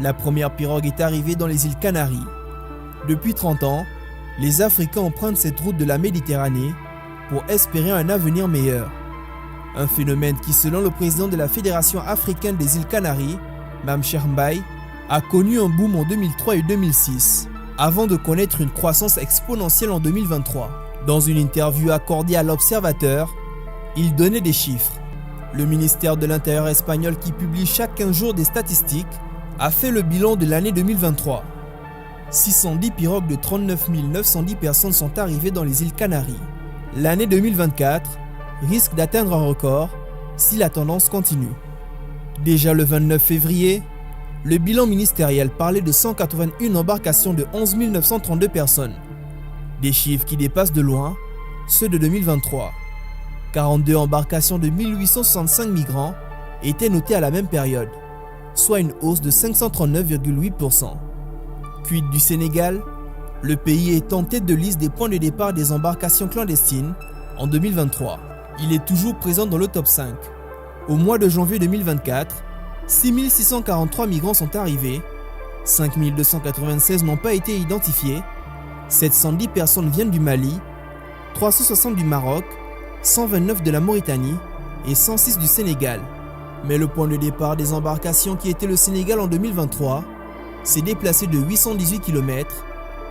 La première pirogue est arrivée dans les îles Canaries. Depuis 30 ans, les Africains empruntent cette route de la Méditerranée pour espérer un avenir meilleur. Un phénomène qui, selon le président de la Fédération africaine des îles Canaries, Mame Cheikh Mbaye, a connu un boom en 2003 et 2006, avant de connaître une croissance exponentielle en 2023. Dans une interview accordée à l'Observateur, il donnait des chiffres. Le ministère de l'Intérieur espagnol, qui publie chaque 15 jours des statistiques, a fait le bilan de l'année 2023. 610 pirogues de 39 910 personnes sont arrivées dans les îles Canaries. L'année 2024 risque d'atteindre un record si la tendance continue. Déjà le 29 février, le bilan ministériel parlait de 181 embarcations de 11 932 personnes. Des chiffres qui dépassent de loin ceux de 2023. 42 embarcations de 1865 migrants étaient notées à la même période, soit une hausse de 539,8%. Quid du Sénégal? Le pays est en tête de liste des points de départ des embarcations clandestines en 2023. Il est toujours présent dans le top 5. Au mois de janvier 2024, 6 643 migrants sont arrivés, 5 296 n'ont pas été identifiés, 710 personnes viennent du Mali, 360 du Maroc, 129 de la Mauritanie et 106 du Sénégal. Mais le point de départ des embarcations qui était le Sénégal en 2023 s'est déplacé de 818 km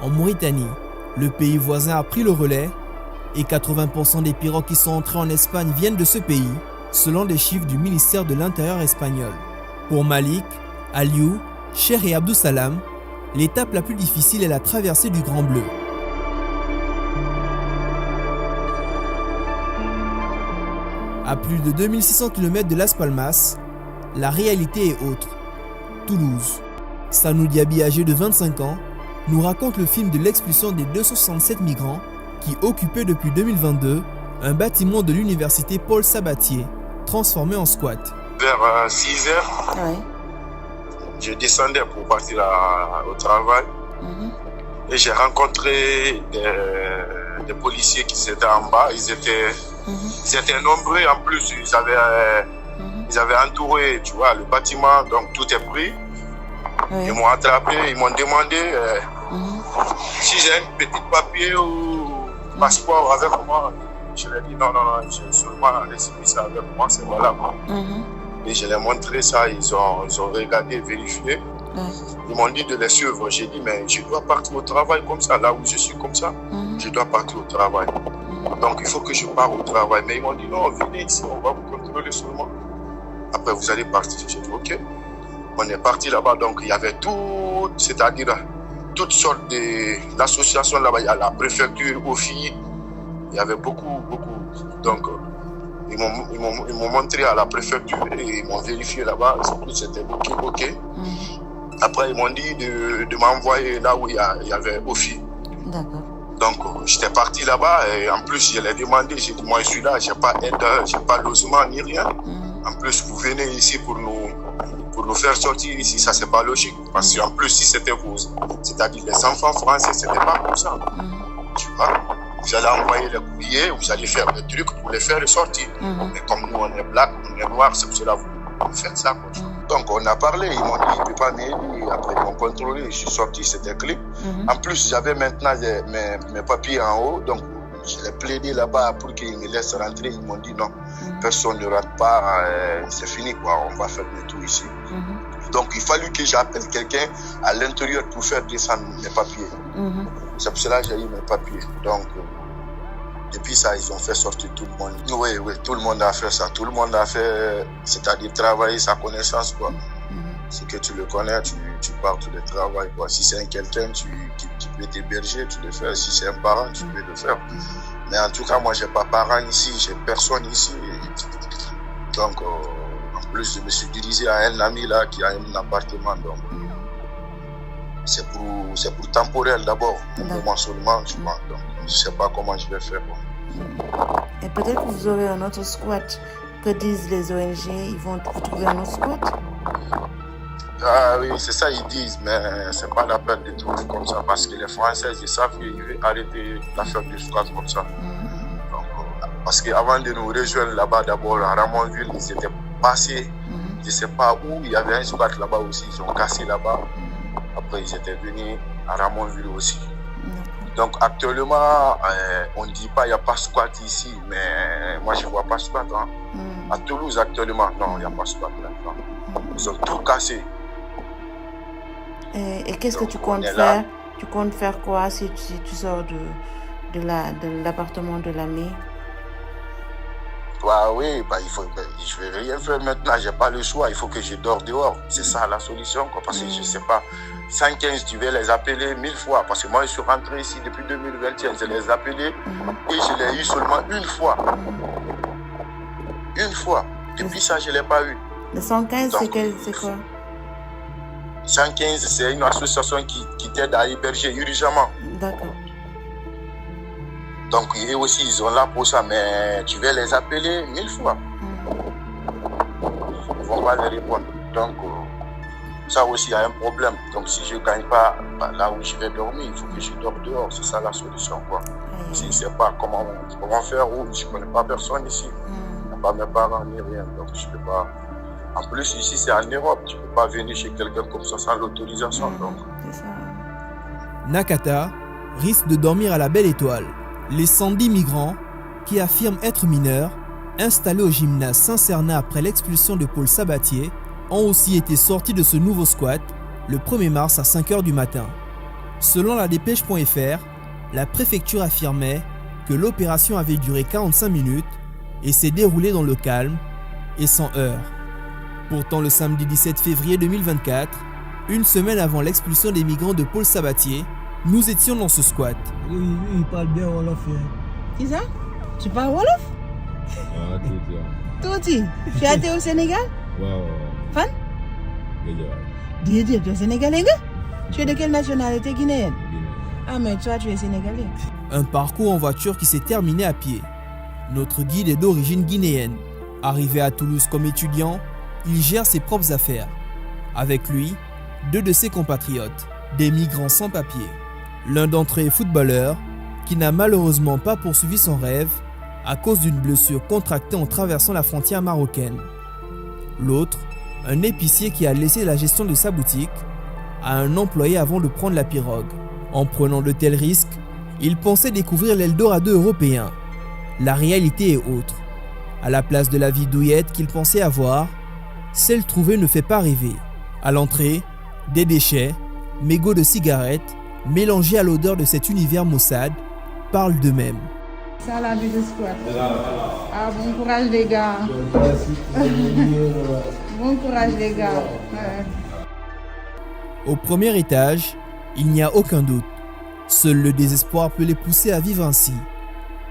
en Mauritanie. Le pays voisin a pris le relais et 80% des pirogues qui sont entrées en Espagne viennent de ce pays, selon les chiffres du ministère de l'Intérieur espagnol. Pour Malik, Aliou, Cher et Abdou Salam, l'étape la plus difficile est la traversée du Grand Bleu. À plus de 2600 km de Las Palmas, la réalité est autre. Toulouse. Sanou Diaby, âgé de 25 ans, nous raconte le film de l'expulsion des 267 migrants qui occupaient depuis 2022 un bâtiment de l'université Paul Sabatier, transformé en squat. Vers 6 heures, je descendais pour partir au travail et j'ai rencontré des policiers qui étaient en bas. Ils étaient nombreux, en plus ils avaient entouré, tu vois, le bâtiment, donc tout est pris. Ils m'ont attrapé, ils m'ont demandé si j'ai un petit papier ou passeport avec moi. Je leur ai dit non, j'ai seulement laissé ça avec moi, c'est voilà. Et je leur ai montré ça, ils ont regardé, vérifié. Ils m'ont dit de les suivre. J'ai dit, mais je dois partir au travail comme ça, là où je suis comme ça. Je dois partir au travail. Donc il faut que je parte au travail. Mais ils m'ont dit, non, venez ici, on va vous contrôler seulement. Après, vous allez partir. J'ai dit, ok. On est parti là-bas, donc il y avait toutes sortes d'associations là-bas. Il y a la préfecture, OFI, il y avait beaucoup. Donc, ils m'ont montré à la préfecture et ils m'ont vérifié là-bas. C'était ok. Après, ils m'ont dit de m'envoyer là où il y avait OFI. D'accord. Donc, j'étais parti là-bas et en plus, je l'ai demandé. J'ai dit, moi, je suis là, je n'ai pas aide, je n'ai pas logement ni rien. En plus, vous venez ici pour nous faire sortir ici, ça c'est pas logique. Parce qu'en plus, si c'était vous, c'est-à-dire les enfants français, c'était pas comme ça. Tu vois, vous allez envoyer les courriers, vous allez faire des trucs pour les faire sortir. Mais comme nous, on est black, on est noir, c'est pour cela que vous faites ça. Donc, on a parlé, ils m'ont dit, il ne peut pas m'aider. Après, ils m'ont contrôlé, je suis sorti, c'était clé. En plus, j'avais maintenant mes papiers en haut, donc je l'ai plaidé là-bas pour qu'ils me laissent rentrer. Ils m'ont dit non, personne ne rentre pas, c'est fini quoi, on va faire le tout ici. Donc il fallut que j'appelle quelqu'un à l'intérieur pour faire descendre mes papiers. C'est pour cela que j'ai eu mes papiers. Donc depuis ça, ils ont fait sortir tout le monde. Oui, tout le monde a fait ça. Tout le monde a fait, c'est-à-dire travailler sa connaissance quoi. Si que tu le connais, tu pars, tu le travailles quoi. Si c'est quelqu'un qui peut t'héberger, tu le fais. Si c'est un parent, tu peux le faire. Mais en tout cas, moi, j'ai pas parents ici, j'ai personne ici. Donc, en plus, je me suis dirigé à un ami là qui a un appartement. Donc, c'est pour temporel d'abord, pour moi seulement, tu vois. Donc, je sais pas comment je vais faire. Et peut-être que vous aurez un autre squat. Que disent les ONG? Ils vont trouver un autre squat? Ah oui, c'est ça ils disent, mais c'est pas la peine de trouver comme ça parce que les Français, ils savent qu'ils veulent arrêter l'affaire du squat comme ça. Donc, parce qu'avant de nous rejoindre là-bas, d'abord à Ramonville, ils étaient passés je ne sais pas où, il y avait un squat là-bas aussi, ils ont cassé là-bas. Après, ils étaient venus à Ramonville aussi. Donc actuellement, on ne dit pas qu'il n'y a pas de squat ici, mais moi je ne vois pas de squat. Hein. À Toulouse actuellement, non, il n'y a pas de squat maintenant. Ils ont tout cassé. Et qu'est-ce que tu comptes faire? Là. Tu comptes faire quoi si tu sors de l'appartement de l'ami? Oui, je ne vais rien faire maintenant, je n'ai pas le choix, il faut que je dors dehors. C'est ça la solution, quoi, parce que je ne sais pas. 115, tu vais les appeler 1000 fois, parce que moi je suis rentré ici depuis 2021, je les ai appelés et je l'ai eu seulement une fois. Une fois. Depuis ça, je ne l'ai pas eu. Le 115, c'est quoi? 115, c'est une association qui t'aide à héberger urgemment. D'accord. Donc, eux aussi, ils sont là pour ça, mais tu vas les appeler 1000 fois. Ils ne vont pas les répondre. Donc, ça aussi, il y a un problème. Donc, si je ne gagne pas là où je vais dormir, il faut que je dors dehors. C'est ça la solution, quoi. Je ne sais pas comment faire, ou je ne connais pas personne ici. Pas mes parents ni rien. Donc, je ne peux pas. En plus, ici, c'est en Europe. Tu ne peux pas venir chez quelqu'un comme ça sans l'autorisation. Donc. C'est ça. Nakata risque de dormir à la Belle Étoile. Les 110 migrants, qui affirment être mineurs, installés au gymnase Saint-Cernin après l'expulsion de Paul Sabatier, ont aussi été sortis de ce nouveau squat le 1er mars à 5h du matin. Selon la dépêche.fr, la préfecture affirmait que l'opération avait duré 45 minutes et s'est déroulée dans le calme et sans heurts. Pourtant, le samedi 17 février 2024, une semaine avant l'expulsion des migrants de Paul Sabatier, nous étions dans ce squat. Oui, il parle bien Wolof. C'est ça? Tu parles Wolof? Tout dit. Tu as été au Sénégal? Ouais. Fan? Dis, tu es sénégalais, gars? Tu es de quelle nationalité guinéenne? Ah, mais toi, tu es sénégalais. Un parcours en voiture qui s'est terminé à pied. Notre guide est d'origine guinéenne. Arrivé à Toulouse comme étudiant, il gère ses propres affaires. Avec lui, 2 de ses compatriotes, des migrants sans papier. L'un d'entre eux est footballeur, qui n'a malheureusement pas poursuivi son rêve à cause d'une blessure contractée en traversant la frontière marocaine. L'autre, un épicier qui a laissé la gestion de sa boutique à un employé avant de prendre la pirogue. En prenant de tels risques, il pensait découvrir l'Eldorado européen. La réalité est autre. À la place de la vie douillette qu'il pensait avoir, celle trouvée ne fait pas rêver. À l'entrée, des déchets, mégots de cigarettes, mélangés à l'odeur de cet univers maussade, parlent d'eux-mêmes. Ça, la vie de squat. Ah, bon courage, les gars. Bon courage, les gars. Au premier étage, il n'y a aucun doute. Seul le désespoir peut les pousser à vivre ainsi.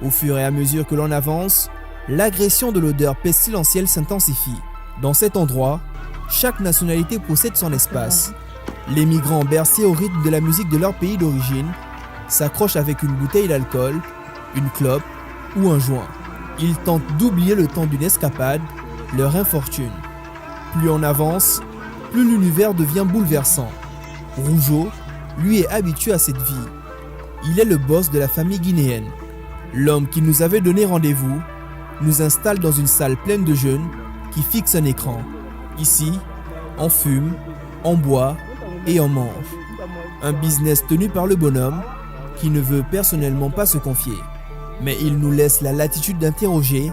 Au fur et à mesure que l'on avance, l'agression de l'odeur pestilentielle s'intensifie. Dans cet endroit, chaque nationalité possède son espace. Les migrants bercés au rythme de la musique de leur pays d'origine s'accrochent avec une bouteille d'alcool, une clope ou un joint. Ils tentent d'oublier le temps d'une escapade, leur infortune. Plus on avance, plus l'univers devient bouleversant. Rougeau, lui, est habitué à cette vie. Il est le boss de la famille guinéenne. L'homme qui nous avait donné rendez-vous nous installe dans une salle pleine de jeunes qui fixent un écran. Ici, on fume, on boit et on mange. Un business tenu par le bonhomme qui ne veut personnellement pas se confier. Mais il nous laisse la latitude d'interroger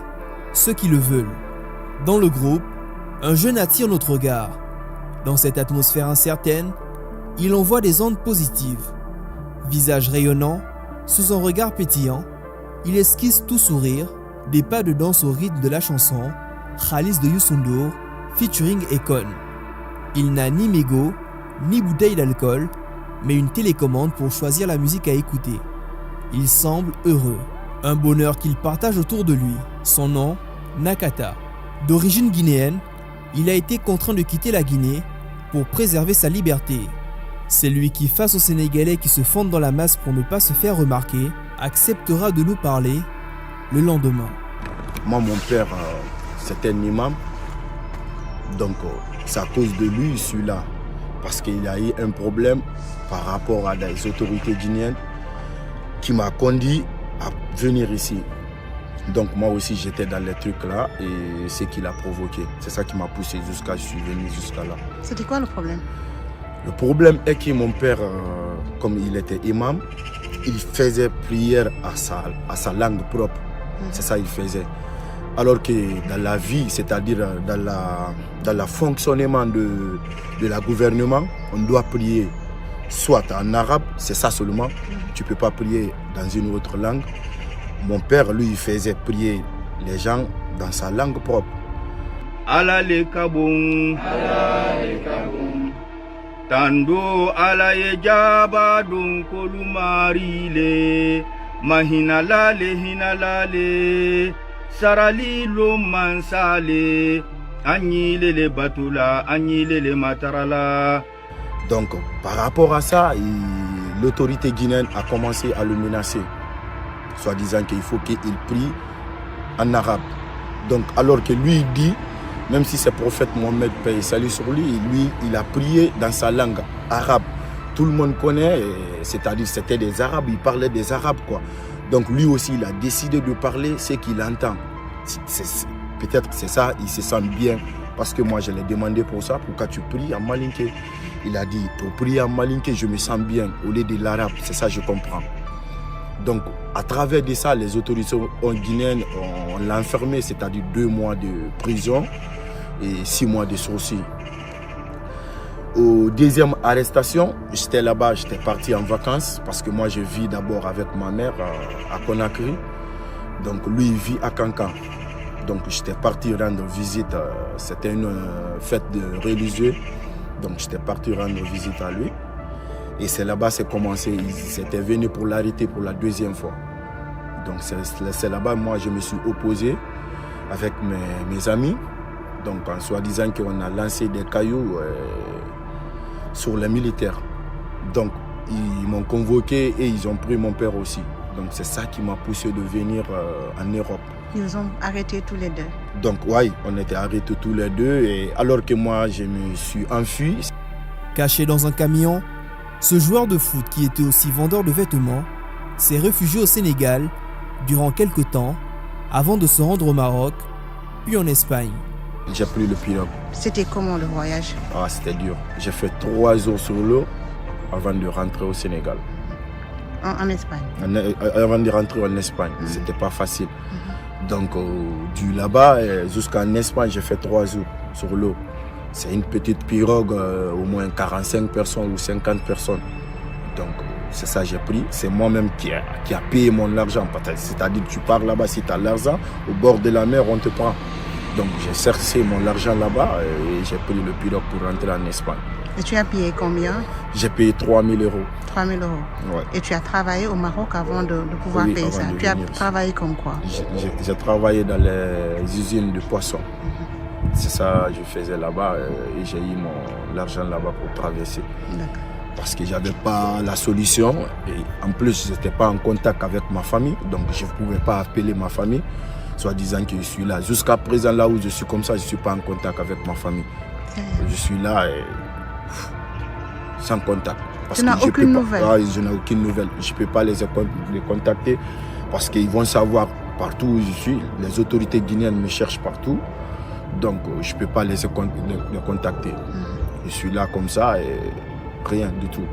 ceux qui le veulent. Dans le groupe, un jeune attire notre regard. Dans cette atmosphère incertaine, il envoie des ondes positives. Visage rayonnant, sous un regard pétillant, il esquisse tout sourire, des pas de danse au rythme de la chanson Khalis de Youssou N'Dour, featuring Akon. Il n'a ni mégot, ni bouteille d'alcool, mais une télécommande pour choisir la musique à écouter. Il semble heureux, un bonheur qu'il partage autour de lui. Son nom, Nakata. D'origine guinéenne, il a été contraint de quitter la Guinée pour préserver sa liberté. C'est lui qui, face aux Sénégalais qui se fondent dans la masse pour ne pas se faire remarquer, acceptera de nous parler le lendemain. Moi, mon père, c'était un imam. Donc, c'est à cause de lui, je suis là. Parce qu'il y a eu un problème par rapport à des autorités guinéennes qui m'a conduit à venir ici. Donc moi aussi j'étais dans les trucs là et c'est qui l'a provoqué. C'est ça qui m'a poussé jusqu'à je suis venu jusqu'à là. C'était quoi le problème? Le problème est que mon père, comme il était imam, il faisait prière à sa langue propre. C'est ça qu'il faisait. Alors que dans la vie, c'est-à-dire dans le fonctionnement de la gouvernement, on doit prier soit en arabe, c'est ça seulement. Tu ne peux pas prier dans une autre langue. Mon père, lui, il faisait prier les gens dans sa langue propre. Ala le kabon, tando ala ye jaba don kolumarile, mahinalale hinalale, sarali lo mansale, agnile le batula, agnile le matarala. Donc, par rapport à ça, l'autorité guinéenne a commencé à le menacer, soit disant qu'il faut qu'il prie en arabe. Donc, alors que lui, il dit, même si c'est prophète Mohammed, paix et salut sur lui, il a prié dans sa langue arabe. Tout le monde connaît, c'est-à-dire c'était des arabes, il parlait des arabes, quoi. Donc, lui aussi, il a décidé de parler ce qu'il entend. Peut-être c'est ça, il se sent bien. Parce que moi, je l'ai demandé pour ça, pourquoi tu pries en malinké. Il a dit, pour prier en malinké, je me sens bien, au lieu de l'arabe. C'est ça, je comprends. Donc, à travers de ça, les autorités guinéennes, on l'a enfermé, c'est-à-dire 2 mois de prison et 6 mois de sursis. Au deuxième arrestation, j'étais là-bas, j'étais parti en vacances, parce que moi, je vis d'abord avec ma mère à Conakry. Donc, lui, il vit à Cancan. Donc j'étais parti rendre visite, c'était une fête de religieux, donc j'étais parti rendre visite à lui. Et c'est là-bas que c'est commencé, ils étaient venus pour l'arrêter pour la 2e fois. Donc c'est là-bas, moi je me suis opposé avec mes amis, donc en soi-disant qu'on a lancé des cailloux sur les militaires. Donc ils m'ont convoqué et ils ont pris mon père aussi. Donc c'est ça qui m'a poussé de venir en Europe. Ils ont arrêté tous les 2. Donc oui, on était arrêtés tous les 2 et alors que moi je me suis enfui. Caché dans un camion, ce joueur de foot qui était aussi vendeur de vêtements s'est réfugié au Sénégal durant quelques temps avant de se rendre au Maroc, puis en Espagne. J'ai pris le pirogue. C'était comment le voyage? C'était dur. J'ai fait 3 jours sur l'eau avant de rentrer au Sénégal. En Espagne? Avant de rentrer en Espagne, c'était pas facile. Donc, du là-bas jusqu'en Espagne, j'ai fait 3 jours sur l'eau. C'est une petite pirogue, au moins 45 personnes ou 50 personnes. Donc, c'est ça que j'ai pris. C'est moi-même qui a payé mon argent. C'est-à-dire que tu pars là-bas, si tu as l'argent, au bord de la mer, on te prend. Donc, j'ai cherché mon argent là-bas et j'ai pris le pirogue pour rentrer en Espagne. Et tu as payé combien? J'ai payé 3 000 €. 3 000 €. Ouais. Et tu as travaillé au Maroc avant de pouvoir payer ça? Tu as travaillé comme quoi? J'ai travaillé dans les usines de poissons. C'est ça que je faisais là-bas et j'ai eu l'argent là-bas pour traverser. D'accord. Parce que je n'avais pas la solution et en plus je n'étais pas en contact avec ma famille, donc je ne pouvais pas appeler ma famille, soit disant que je suis là. Jusqu'à présent, là où je suis comme ça, je ne suis pas en contact avec ma famille. Je suis là et sans contact. Tu n'as aucune nouvelle? Je n'ai aucune nouvelle. Je ne peux pas les contacter parce qu'ils vont savoir partout où je suis. Les autorités guinéennes me cherchent partout. Donc, je ne peux pas les contacter. Je suis là comme ça et rien du tout.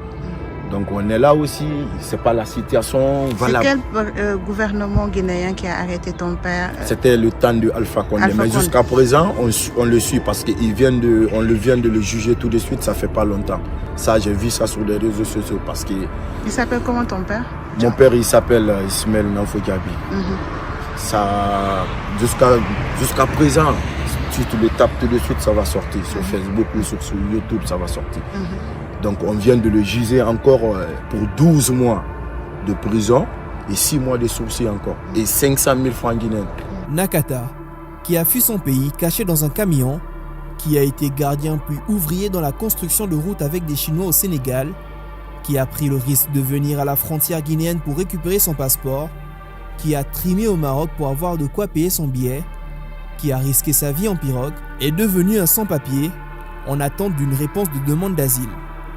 Donc, on est là aussi. Ce n'est pas la situation valable. C'est quel gouvernement guinéen qui a arrêté ton père? C'était le temps de Alpha Condé. Mais jusqu'à présent, on le suit parce qu'on vient de le juger tout de suite. Ça ne fait pas longtemps. Ça, j'ai vu ça sur les réseaux sociaux parce que... Il s'appelle comment ton père? Mon père, il s'appelle Ismaël Nanfo-Diaby. Ça, jusqu'à présent, si tu le tapes tout de suite, ça va sortir. Sur Facebook ou sur YouTube, ça va sortir. Donc on vient de le juger encore pour 12 mois de prison et 6 mois de sursis encore. Et 500 000 francs guinéens. Nakata, qui a fui son pays caché dans un camion, qui a été gardien puis ouvrier dans la construction de routes avec des Chinois au Sénégal, qui a pris le risque de venir à la frontière guinéenne pour récupérer son passeport, qui a trimé au Maroc pour avoir de quoi payer son billet, qui a risqué sa vie en pirogue, est devenu un sans-papier en attente d'une réponse de demande d'asile.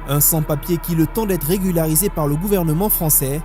Un sans-papier qui, le temps d'être régularisé par le gouvernement français,